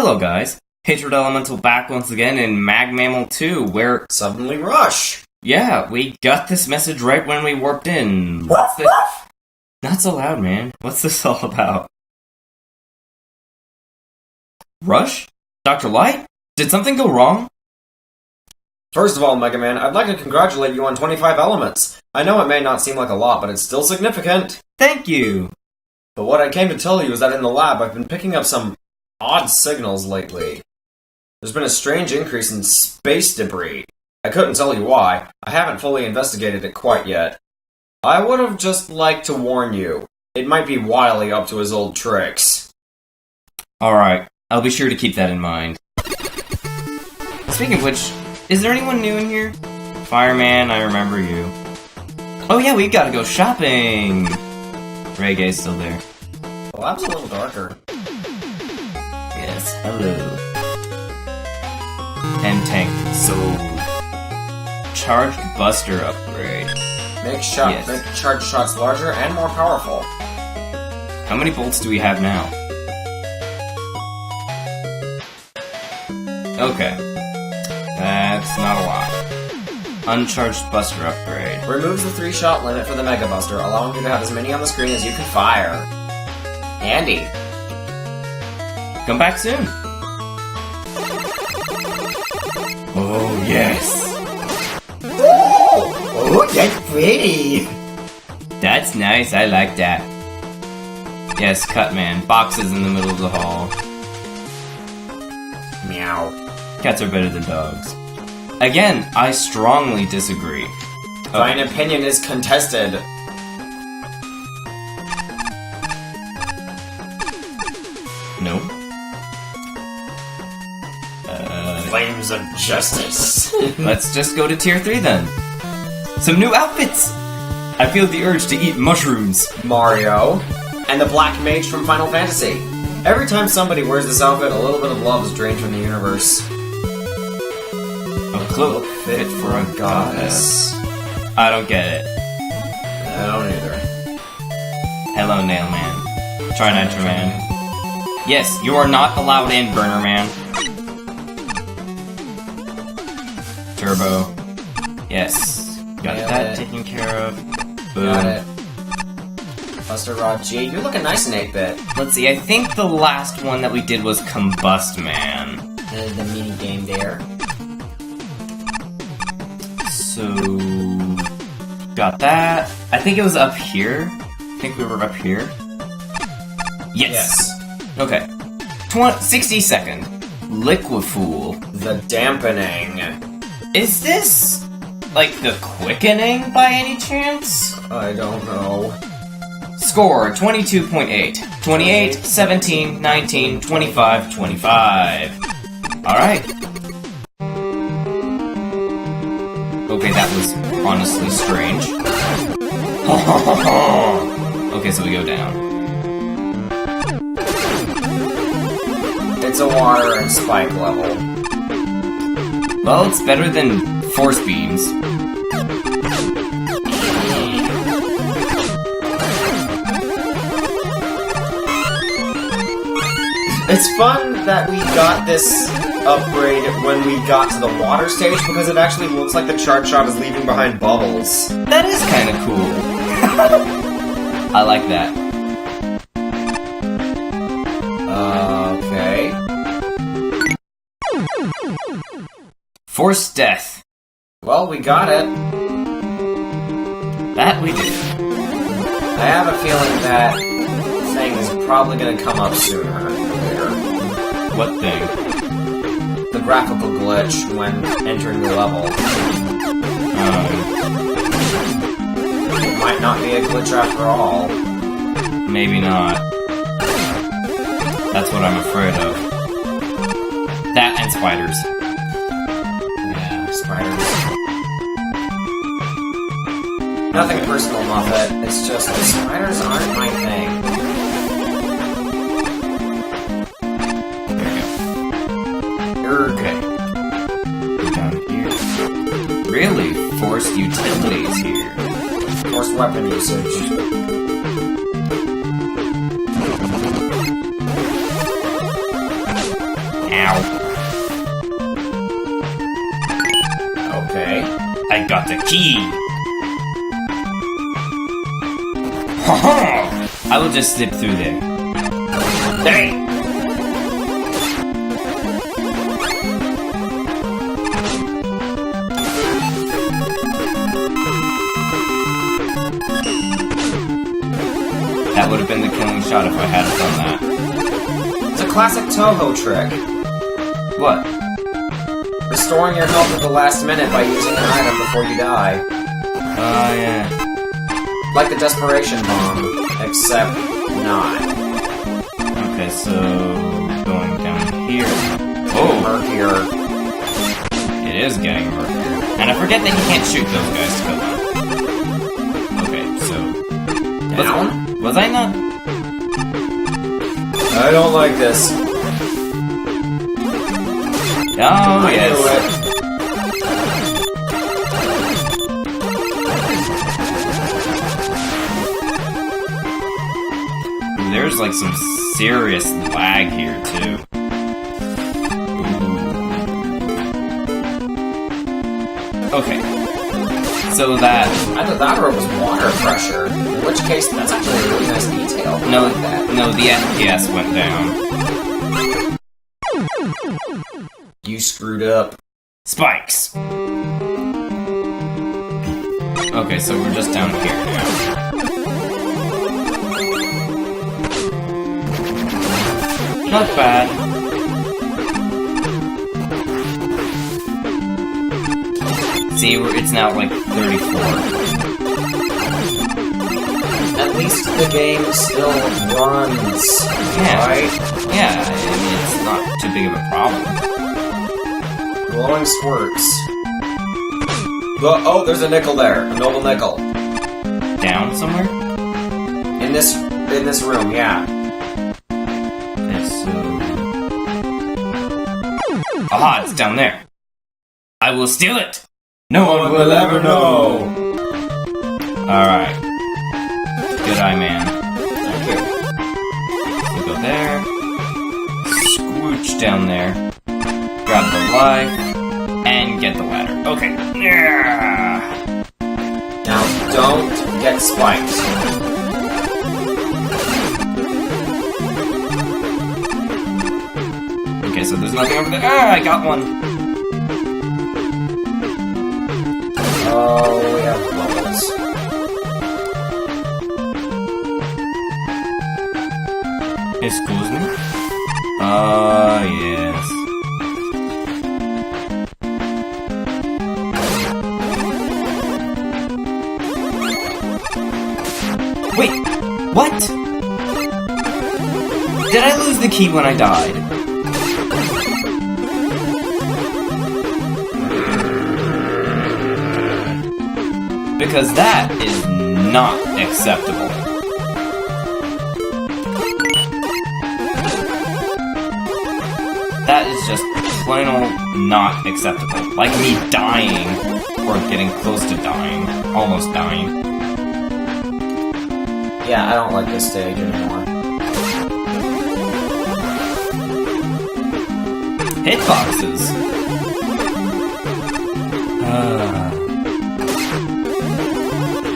Hello guys, Hatred Elemental back once again in Mag Mammal 2, where... Suddenly rush! Yeah, we got this message right when we warped in. What's this? Not so loud, man. What's this all about? Rush? Dr. Light? Did something go wrong? First of all, Mega Man, I'd like to congratulate you on 25 elements. I know it may not seem like a lot, but it's still significant. Thank you! But what I came to tell you is that in the lab, I've been picking up some odd signals lately. There's been a strange increase in space debris. I couldn't tell you why. I haven't fully investigated it quite yet. I would have just liked to warn you. It might be Wily up to his old tricks. Alright, I'll be sure to keep that in mind. Speaking of which, is there anyone new in here? Fireman, I remember you. Oh yeah, we've gotta go shopping! Reggae's still there. The lab's a little darker. Yes, hello. M-Tank sold. Charged Buster upgrade. Make charge shots larger and more powerful. How many bolts do we have now? Okay. That's not a lot. Uncharged Buster upgrade. Removes the 3-shot limit for the Mega Buster, allowing you to have as many on the screen as you can fire. Handy. Come back soon. Oh, yes. Oh, that's pretty. That's nice, I like that. Yes, Cutman. Boxes in the middle of the hall. Meow. Cats are better than dogs. Again, I strongly disagree. Thine opinion is contested. No. Flames of justice. Let's just go to tier 3 then. Some new outfits! I feel the urge to eat mushrooms. Mario. And the Black Mage from Final Fantasy. Every time somebody wears this outfit, a little bit of love is drained from the universe. A cloak fit for a goddess. I don't get it. I don't either. Hello, Nailman. Try Nitro Man. Yes, you are not allowed in, Burner Man. Turbo. Yes. Got that taken care of. Boom. Got it. Buster Rod G. You're looking nice in 8-bit. Let's see, I think the last one that we did was Combust Man. The mini game there. So... got that. I think it was up here. I think we were up here. Yes! Okay. 60 second. Liquifool. The dampening. Is this... like the quickening by any chance? I don't know. Score 22.8. 28, 17, 19, 25, 25. Alright. Okay, that was honestly strange. Okay, so we go down. It's a water and spike level. Well, it's better than force beams. It's fun that we got this upgrade when we got to the water stage because it actually looks like the charge shot is leaving behind bubbles. That is kind of cool. I like that. Okay. Force death. Well, we got it. That we did. I have a feeling that thing is probably going to come up sooner or later. What thing? The graphical glitch when entering the level. It might not be a glitch after all. Maybe not. That's what I'm afraid of. That and spiders. Yeah, spiders. Nothing personal, Muppet. It's just the spiders aren't my thing. Okay. Go down here. Really? Forced utilities here. Forced weapon usage. Ow. Okay. I got the key. I will just slip through there. Hey! That would have been the killing shot if I had done that. It's a classic Toho trick. What? Restoring your health at the last minute by using an item before you die. Oh, yeah. Like the Desperation Bomb, except not. Okay, so going down here. Oh, Murkier. it is getting murkier. And I forget that you can't shoot those guys to kill them. Okay, so Down? was I not? I don't like this. Oh, I yes. knew it. There's like some serious lag here too. Okay. So that... I thought that rope was water pressure. In which case, that's actually a really nice detail. I No, like that. no, the FPS went down. You screwed up. Spikes! Okay, so we're just down here now. Not bad. See, it's now like 34. At least the game still runs. Yeah. Right? Yeah, I mean, it's not too big of a problem. Glowing squirts. Oh, there's a nickel there. A noble nickel. Down somewhere? In this room, yeah. Okay, so... Aha, it's down there. I will steal it! No one will ever know! Alright. Good eye, man. Thank you. We go there. Scooch down there. Grab the life. And get the ladder. Okay. Yeah. Now, don't get spiked. Okay, so there's nothing over there. Ah, I got one! Oh, we have levels. Excuse me? Yes. Wait, what? Did I lose the key when I died? Because that is not acceptable. That is just plain old not acceptable. Like me dying, or getting close to dying, almost dying. Yeah, I don't like this stage anymore. Hitboxes!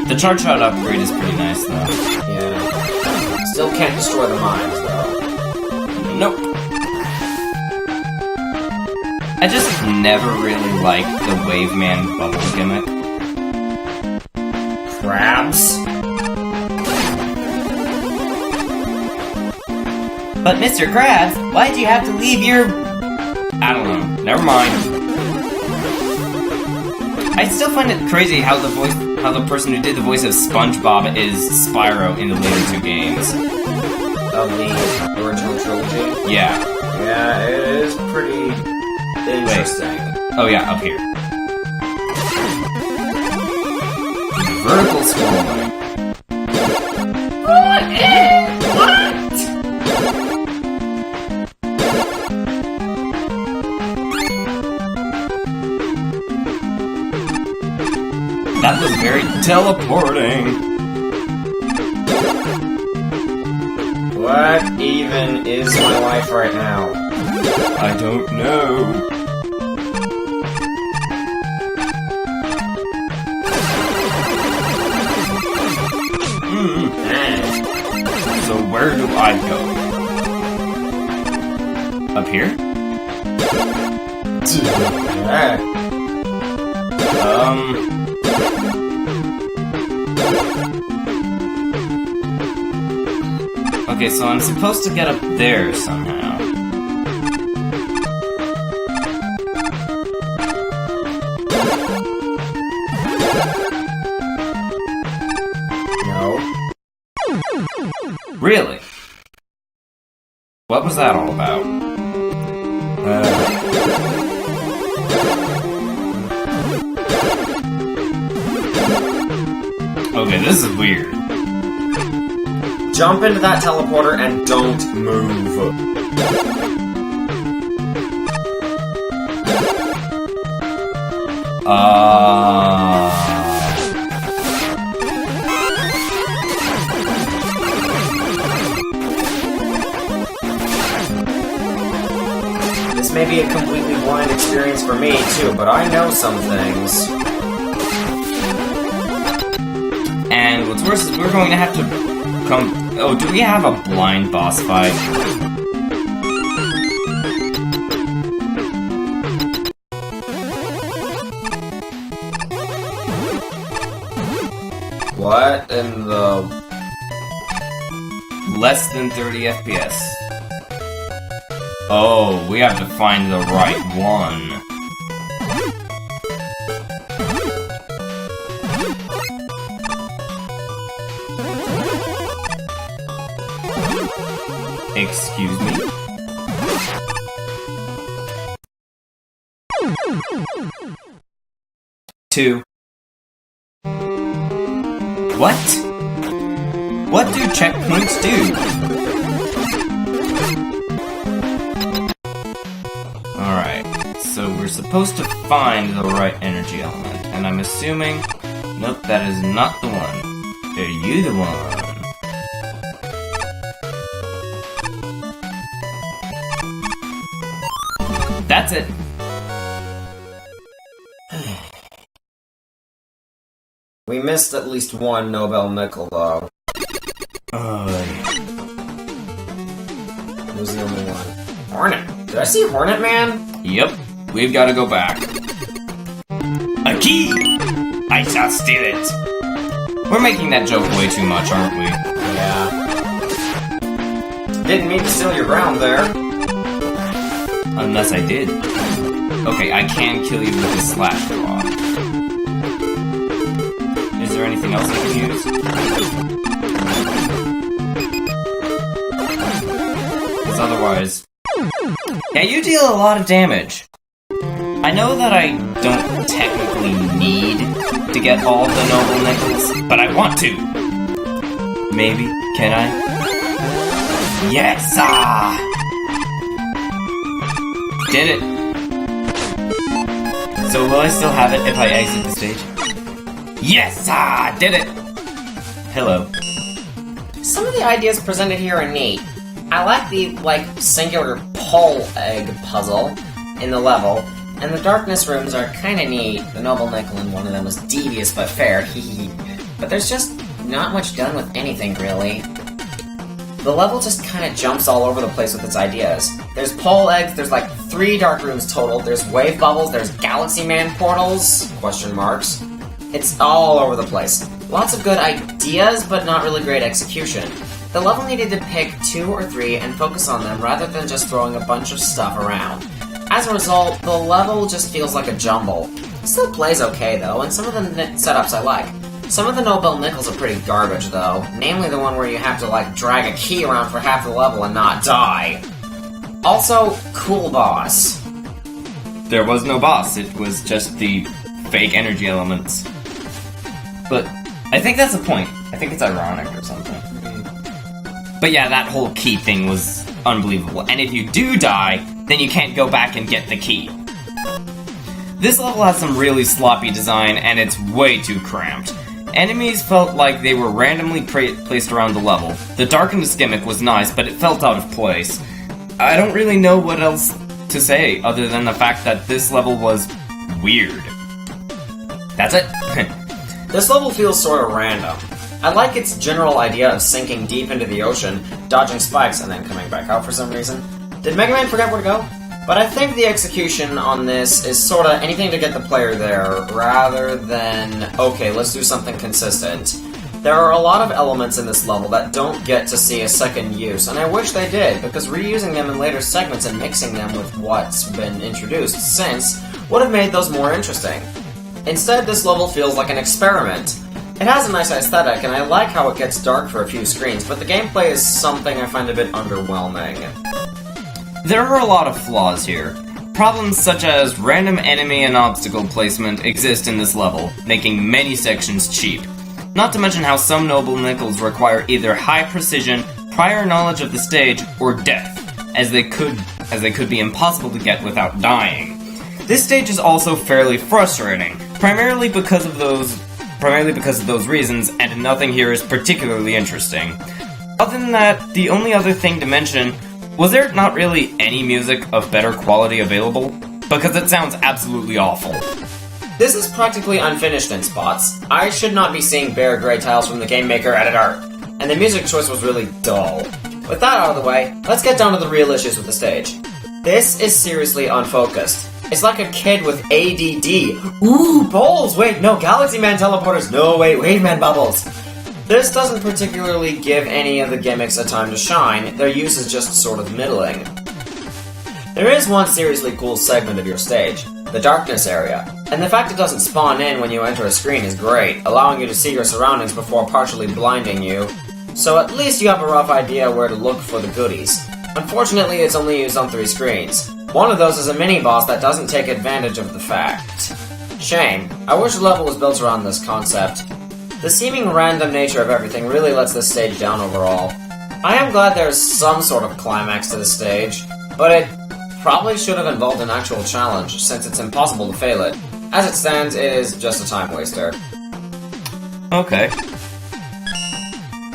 The charge shot upgrade is pretty nice, though. Yeah. Still can't destroy the mines, though. Nope. I just never really liked the Waveman bubble gimmick. Crabs? But Mr. Krabs, why'd you have to leave your... I don't know. Never mind. I still find it crazy how the person who did the voice of SpongeBob is Spyro in the later two games. Of the original trilogy? Yeah. Yeah, it is pretty interesting. Oh yeah, up here. Vertical scrolling. What? That was very teleporting. What even is my life right now? I don't know. So where do I go? Up here? Okay, so I'm supposed to get up there somehow. No. Really? What was that all about? Okay, this is weird. Jump into that teleporter and don't move. This may be a completely blind experience for me, too, but I know some things. And what's worse is we're going to have to come... Oh, do we have a blind boss fight? What in the... Less than 30 FPS. Oh, we have to find the right one. Excuse me? Two. What? What do checkpoints do? Alright, so we're supposed to find the right energy element, and I'm assuming... Nope, that is not the one. Are you the one? That's it. We missed at least one Nobel nickel, though. It was the only one. Hornet. Did I see Hornet Man? Yep, we've got to go back. A key! I shall steal it. We're making that joke way too much, aren't we? Yeah. Didn't mean to steal your ground there. Unless I did. Okay, I can kill you with a slash claw. Is there anything else I can use? Because otherwise... Yeah, you deal a lot of damage. I know that I don't technically need to get all the noble nickels, but I want to. Maybe. Can I? Yes! Ah! Did it. So will I still have it if I exit the stage? Yes! Ah! Did it! Hello. Some of the ideas presented here are neat. I like the, singular pole egg puzzle in the level, and the darkness rooms are kinda neat. The noble nickel in one of them was devious but fair, hee. But there's just not much done with anything, really. The level just kinda jumps all over the place with its ideas. There's pole eggs, there's 3 dark rooms total, there's wave bubbles, there's Galaxy Man portals, question marks. It's all over the place. Lots of good ideas, but not really great execution. The level needed to pick 2 or 3 and focus on them rather than just throwing a bunch of stuff around. As a result, the level just feels like a jumble. It still plays okay though, and some of the setups I like. Some of the Nobel nickels are pretty garbage though, namely the one where you have to drag a key around for half the level and not die. Also, cool boss. There was no boss, it was just the fake energy elements. But I think that's the point. I think it's ironic or something. But yeah, that whole key thing was unbelievable. And if you do die, then you can't go back and get the key. This level has some really sloppy design, and it's way too cramped. Enemies felt like they were randomly placed around the level. The darkness gimmick was nice, but it felt out of place. I don't really know what else to say other than the fact that this level was weird. That's it. This level feels sort of random. I like its general idea of sinking deep into the ocean, dodging spikes, and then coming back out for some reason. Did Mega Man forget where to go? But I think the execution on this is sorta anything to get the player there, rather than, okay, let's do something consistent. There are a lot of elements in this level that don't get to see a second use, and I wish they did, because reusing them in later segments and mixing them with what's been introduced since would have made those more interesting. Instead, this level feels like an experiment. It has a nice aesthetic, and I like how it gets dark for a few screens, but the gameplay is something I find a bit underwhelming. There are a lot of flaws here. Problems such as random enemy and obstacle placement exist in this level, making many sections cheap. Not to mention how some noble nickels require either high precision, prior knowledge of the stage, or death, as they could be impossible to get without dying. This stage is also fairly frustrating, primarily because of those reasons, and nothing here is particularly interesting. Other than that, the only other thing to mention, was there not really any music of better quality available? Because it sounds absolutely awful. This is practically unfinished in spots. I should not be seeing bare gray tiles from the game maker at art, and the music choice was really dull. With that out of the way, let's get down to the real issues with the stage. This is seriously unfocused. It's like a kid with ADD. Ooh, bowls! Wait, no, Galaxy Man teleporters! No, wait, Wave Man bubbles! This doesn't particularly give any of the gimmicks a time to shine, their use is just sort of middling. There is one seriously cool segment of your stage, the darkness area, and the fact it doesn't spawn in when you enter a screen is great, allowing you to see your surroundings before partially blinding you, so at least you have a rough idea where to look for the goodies. Unfortunately, it's only used on 3 screens. One of those is a mini-boss that doesn't take advantage of the fact. Shame. I wish the level was built around this concept. The seeming random nature of everything really lets this stage down overall. I am glad there's some sort of climax to the stage, but it probably should have involved an actual challenge, since it's impossible to fail it. As it stands, it is just a time waster. Okay.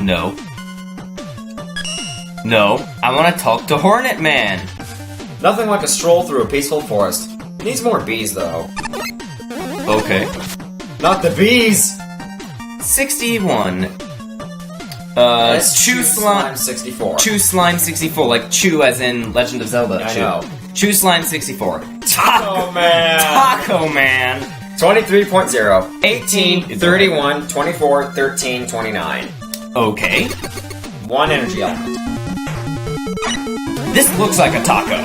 No. No, I want to talk to Hornet Man! Nothing like a stroll through a peaceful forest. Needs more bees, though. Okay. Not the bees! 61. That's Chew Slime 64. Chew Slime 64, like chew as in Legend of Zelda. I know. Chew Slime 64. Taco Man! Taco Man! 23.0. 18, 31, 24, 13, 29. Okay. 1 energy element. This looks like a taco.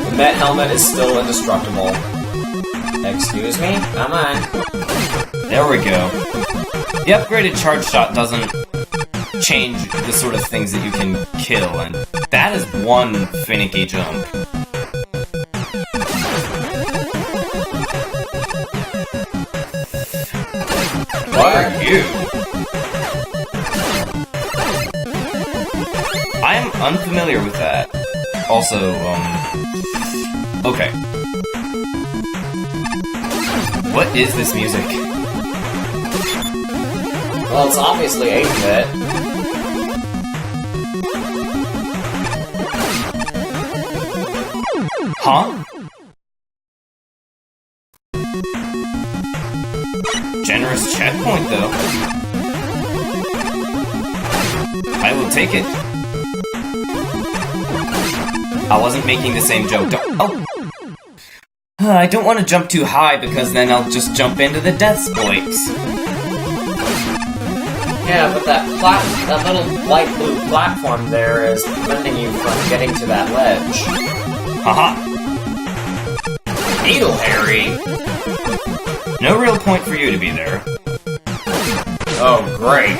The Met helmet is still indestructible. Excuse me? Come on. There we go. The upgraded charge shot doesn't change the sort of things that you can kill, and that is one finicky jump. What are you? I am unfamiliar with that. Also, okay. What is this music? Well, it's obviously 8-bit. Huh? Generous checkpoint, though. I will take it. I wasn't making the same joke. I don't want to jump too high because then I'll just jump into the death spikes. Yeah, but that little light blue platform there is preventing you from getting to that ledge. Haha. Needle Harry. No real point for you to be there. Oh, great.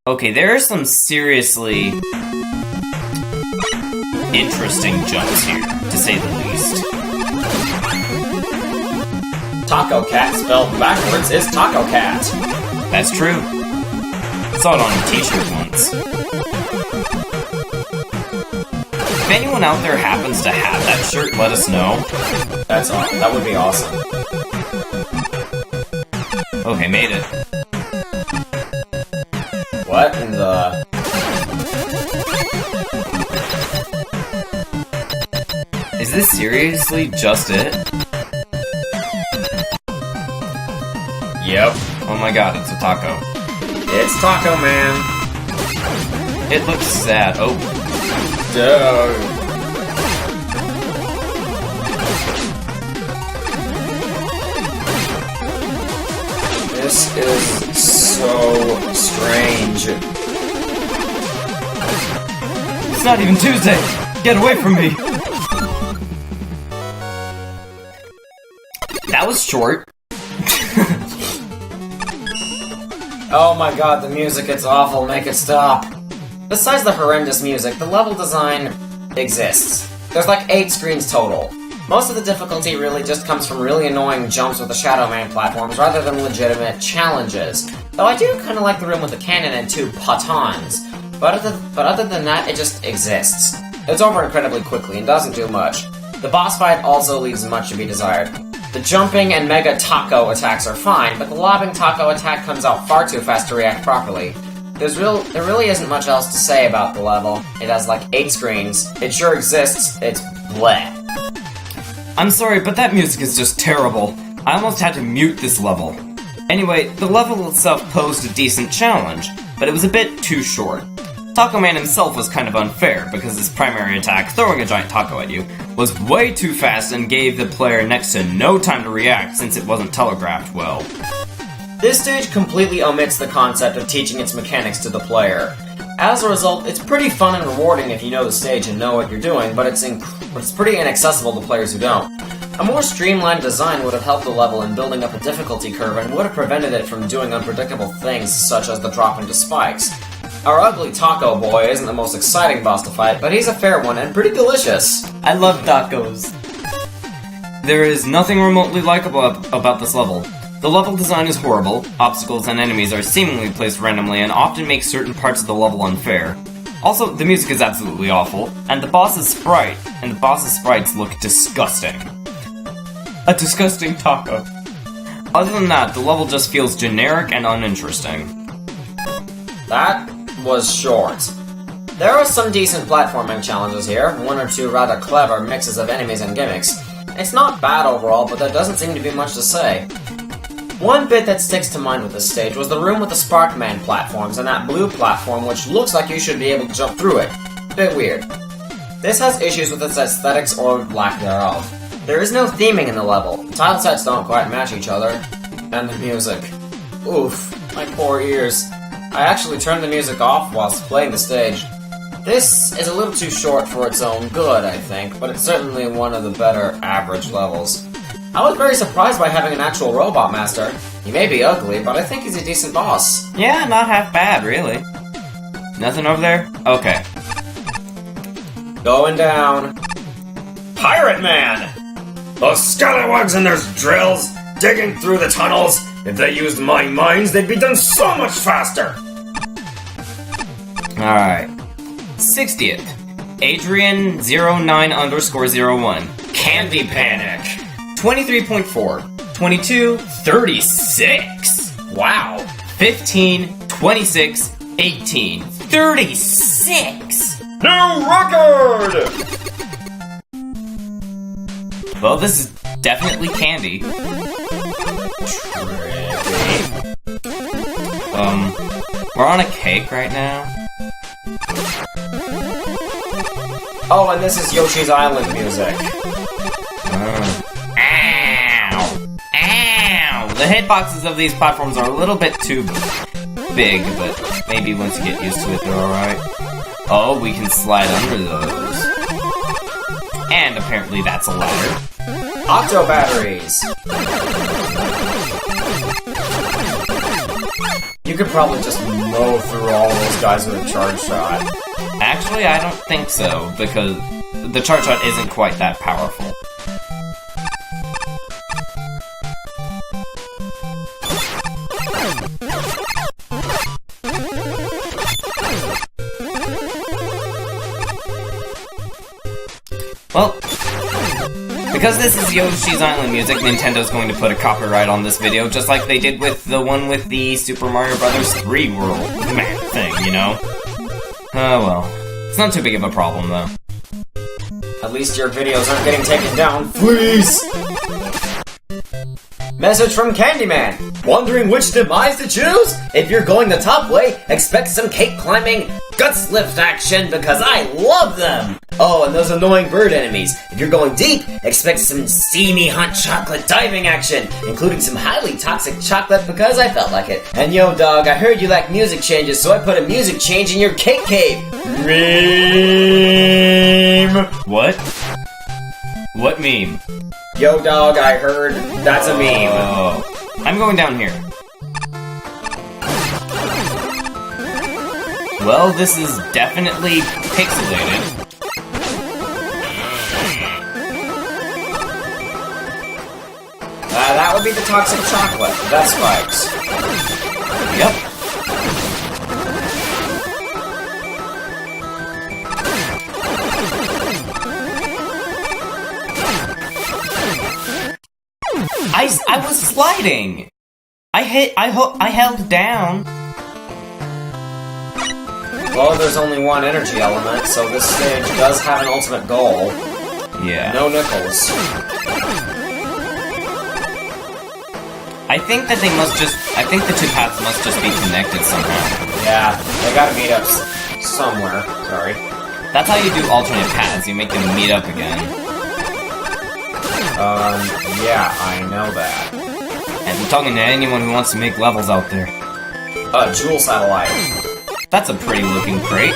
Okay, there are some seriously interesting jumps here, to say the least. Taco Cat spelled backwards is Taco Cat. That's true. Saw it on a t-shirt once. If anyone out there happens to have that shirt, let us know. That would be awesome. Okay, made it. What in the... Is this seriously just it? Yep. Oh my god, it's a taco. It's Taco Man. It looks sad. Oh, Dude. This is so strange. it's not even Tuesday! Get away from me! That was short. Oh my god, the music, it's awful, make it stop. Besides the horrendous music, the level design exists. There's like 8 screens total. Most of the difficulty really just comes from really annoying jumps with the Shadow Man platforms rather than legitimate challenges. Though I do kinda like the room with the cannon and 2 patons. But other than that, it just exists. It's over incredibly quickly and doesn't do much. The boss fight also leaves much to be desired. The jumping and mega taco attacks are fine, but the lobbing taco attack comes out far too fast to react properly. There really isn't much else to say about the level. It has like 8 screens. It sure exists. It's bleh. I'm sorry, but that music is just terrible. I almost had to mute this level. Anyway, the level itself posed a decent challenge, but it was a bit too short. Taco Man himself was kind of unfair, because his primary attack, throwing a giant taco at you, was way too fast and gave the player next to no time to react since it wasn't telegraphed well. This stage completely omits the concept of teaching its mechanics to the player. As a result, it's pretty fun and rewarding if you know the stage and know what you're doing, but it's pretty inaccessible to players who don't. A more streamlined design would have helped the level in building up a difficulty curve and would have prevented it from doing unpredictable things such as the drop into spikes. Our ugly taco boy isn't the most exciting boss to fight, but he's a fair one and pretty delicious. I love tacos. There is nothing remotely likable about this level. The level design is horrible, obstacles and enemies are seemingly placed randomly and often make certain parts of the level unfair. Also, the music is absolutely awful, and the boss's sprites look disgusting. A disgusting taco. Other than that, the level just feels generic and uninteresting. That was short. There are some decent platforming challenges here, 1 or 2 rather clever mixes of enemies and gimmicks. It's not bad overall, but there doesn't seem to be much to say. One bit that sticks to mind with this stage was the room with the Sparkman platforms and that blue platform which looks like you should be able to jump through it. Bit weird. This has issues with its aesthetics or lack thereof. There is no theming in the level, tile sets don't quite match each other, and the music. Oof, my poor ears. I actually turned the music off whilst playing the stage. This is a little too short for its own good, I think, but it's certainly one of the better average levels. I was very surprised by having an actual robot master. He may be ugly, but I think he's a decent boss. Yeah, not half bad, really. Nothing over there? Okay. Going down. Pirate Man! Those scallywags and their drills, digging through the tunnels. If they used my mines, they'd be done so much faster! Alright. 60th. Adrian09_01. Candy Panic. 23.4. 22. 36. Wow. 15. 26. 18. 36! New record! Well, this is definitely candy. We're on a cake right now. Oh, and this is Yoshi's Island music. Ow! Ow! The hitboxes of these platforms are a little bit too big, but maybe once you get used to it, they're alright. Oh, we can slide under those. And apparently that's a ladder. Octo batteries. You could probably just mow through all those guys with a charge shot. Actually, I don't think so, because the charge shot isn't quite that powerful. Because this is Yoshi's Island music, Nintendo's going to put a copyright on this video, just like they did with the one with the Super Mario Bros. 3 world thing, you know? Oh well. It's not too big of a problem, though. At least your videos aren't getting taken down, please! Message from Candyman! Wondering which demise to choose? If you're going the top way, expect some cake climbing guts lift action because I love them! Oh, and those annoying bird enemies. If you're going deep, expect some steamy hot chocolate diving action, including some highly toxic chocolate because I felt like it. And yo, dog, I heard you like music changes, so I put a music change in your cake cave. Meme! What? What meme? Yo, dog, I heard that's a meme. Oh. I'm going down here. Well, this is definitely pixelated. That would be the toxic chocolate. That spikes. Yep. I was sliding! I held down. Well, there's only one energy element, so this stage does have an ultimate goal. Yeah. No nickels. I think that I think the two paths must just be connected somehow. Yeah, they gotta meet up somewhere. Sorry. That's how you do alternate paths, you make them meet up again. Yeah, I know that. And I'm talking to anyone who wants to make levels out there. Jewel Satellite. That's a pretty looking crate.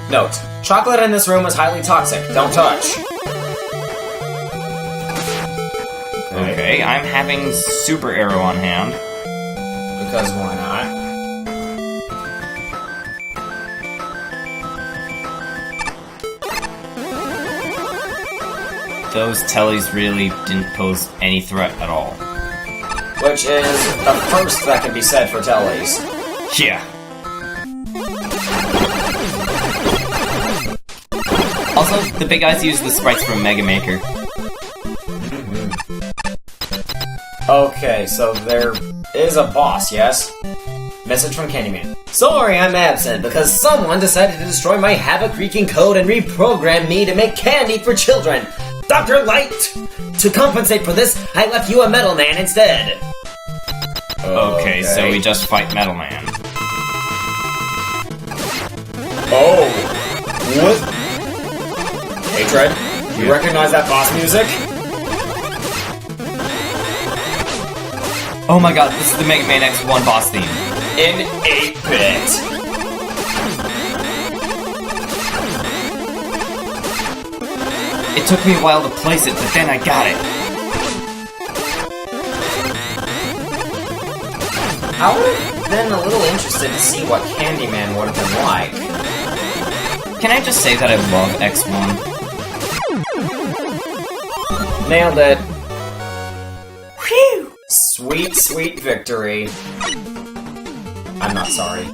Note, chocolate in this room is highly toxic. Don't touch. Okay, I'm having Super Arrow on hand. Because why not? Those tellies really didn't pose any threat at all. Which is the first that can be said for tellies. Yeah. Also, the big guys use the sprites from Mega Maker. Okay, so there is a boss, yes? Message from Candyman. Sorry, I'm absent because someone decided to destroy my havoc-wreaking code and reprogram me to make candy for children. Dr. Light! To compensate for this, I left you a Metal Man instead. Okay, so we just fight Metal Man. Oh. What? Hey, Tread, you recognize that boss music? Oh my god, this is the Mega Man X1 boss theme. In 8-bit. It took me a while to place it, but then I got it. I would have been a little interested to see what Candyman would have been like. Can I just say that I love X1? Nailed it. Whew! Sweet, sweet victory. I'm not sorry.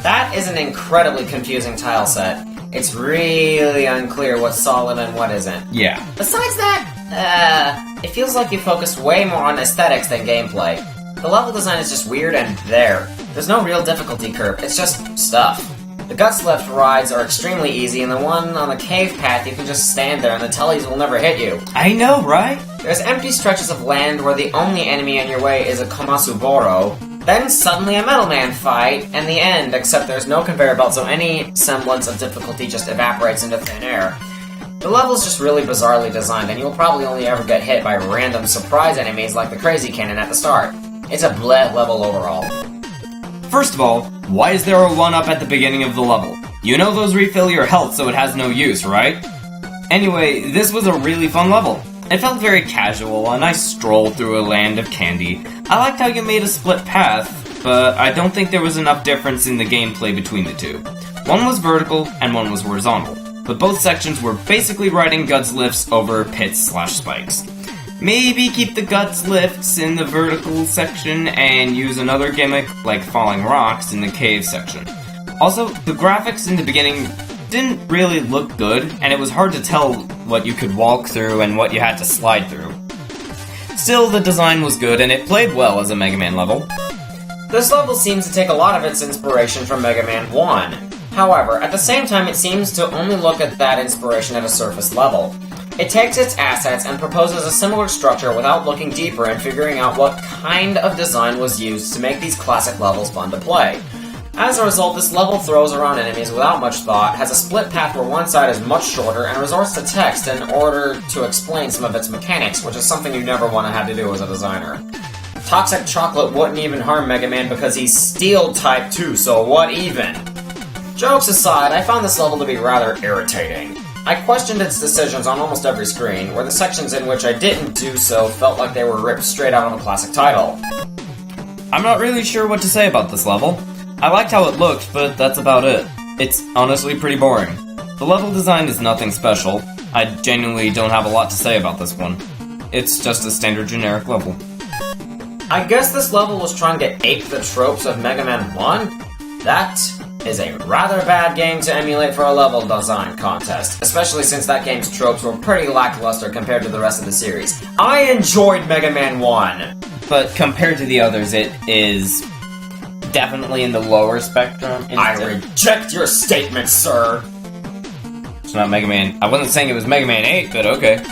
That is an incredibly confusing tile set. It's really unclear what's solid and what isn't. Yeah. Besides that, it feels like you focus way more on aesthetics than gameplay. The level design is just weird and there. There's no real difficulty curve, it's just stuff. The Guts Lift rides are extremely easy, and the one on the cave path you can just stand there and the tellies will never hit you. I know, right? There's empty stretches of land where the only enemy in your way is a Komasuboro. Then suddenly a Metal Man fight, and the end, except there's no conveyor belt, so any semblance of difficulty just evaporates into thin air. The level's just really bizarrely designed, and you'll probably only ever get hit by random surprise enemies like the Crazy Cannon at the start. It's a bleh level overall. First of all, why is there a 1-up at the beginning of the level? You know those refill your health so it has no use, right? Anyway, this was a really fun level. It felt very casual, a nice stroll through a land of candy. I liked how you made a split path, but I don't think there was enough difference in the gameplay between the two. One was vertical and one was horizontal, but both sections were basically riding Guts lifts over pits/spikes. Maybe keep the Guts lifts in the vertical section and use another gimmick like falling rocks in the cave section. Also, the graphics in the beginning didn't really look good, and it was hard to tell what you could walk through and what you had to slide through. Still, the design was good, and it played well as a Mega Man level. This level seems to take a lot of its inspiration from Mega Man 1. However, at the same time, it seems to only look at that inspiration at a surface level. It takes its assets and proposes a similar structure without looking deeper and figuring out what kind of design was used to make these classic levels fun to play. As a result, this level throws around enemies without much thought, has a split path where one side is much shorter, and resorts to text in order to explain some of its mechanics, which is something you never want to have to do as a designer. Toxic Chocolate wouldn't even harm Mega Man because he's Steel type too, so what even? Jokes aside, I found this level to be rather irritating. I questioned its decisions on almost every screen, where the sections in which I didn't do so felt like they were ripped straight out of a classic title. I'm not really sure what to say about this level. I liked how it looked, but that's about it. It's honestly pretty boring. The level design is nothing special. I genuinely don't have a lot to say about this one. It's just a standard generic level. I guess this level was trying to ape the tropes of Mega Man 1? That is a rather bad game to emulate for a level design contest, especially since that game's tropes were pretty lackluster compared to the rest of the series. I enjoyed Mega Man 1! But compared to the others, it is definitely in the lower spectrum. I reject your statement, sir! It's not Mega Man. I wasn't saying it was Mega Man 8, but okay.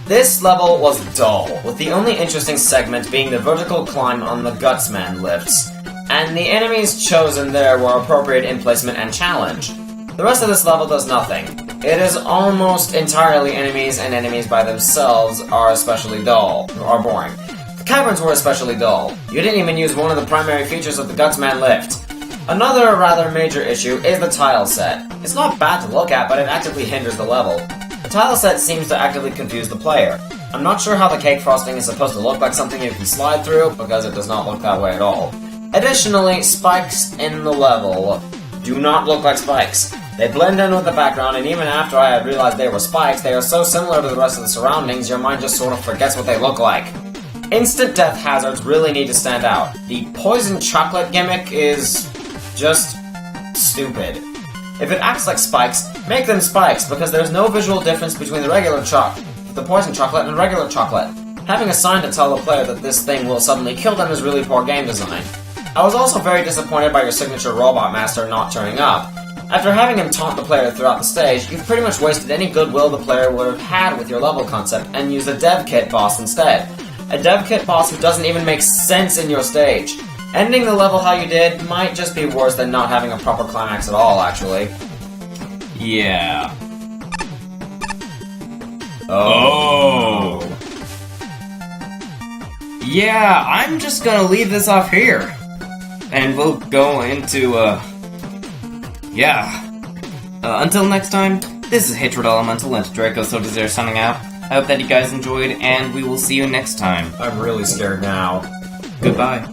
This level was dull, with the only interesting segment being the vertical climb on the Gutsman lifts, and the enemies chosen there were appropriate in placement and challenge. The rest of this level does nothing. It is almost entirely enemies, and enemies by themselves are especially dull, or boring. The caverns were especially dull. You didn't even use one of the primary features of the Gutsman lift. Another rather major issue is the tile set. It's not bad to look at, but it actively hinders the level. The tile set seems to actively confuse the player. I'm not sure how the cake frosting is supposed to look like something you can slide through, because it does not look that way at all. Additionally, spikes in the level do not look like spikes. They blend in with the background, and even after I had realized they were spikes, they are so similar to the rest of the surroundings, your mind just sort of forgets what they look like. Instant death hazards really need to stand out. The poison chocolate gimmick is just stupid. If it acts like spikes, make them spikes, because there's no visual difference between the poison chocolate and regular chocolate. Having a sign to tell the player that this thing will suddenly kill them is really poor game design. I was also very disappointed by your signature Robot Master not turning up. After having him taunt the player throughout the stage, you've pretty much wasted any goodwill the player would have had with your level concept and used a dev kit boss instead. A dev kit boss who doesn't even make sense in your stage. Ending the level how you did might just be worse than not having a proper climax at all, actually. Yeah. Oh. Yeah, I'm just gonna leave this off here. And we'll go into, until next time, this is Hatred Elemental and Draco So Desire signing out. I hope that you guys enjoyed, and we will see you next time. I'm really scared now. Goodbye.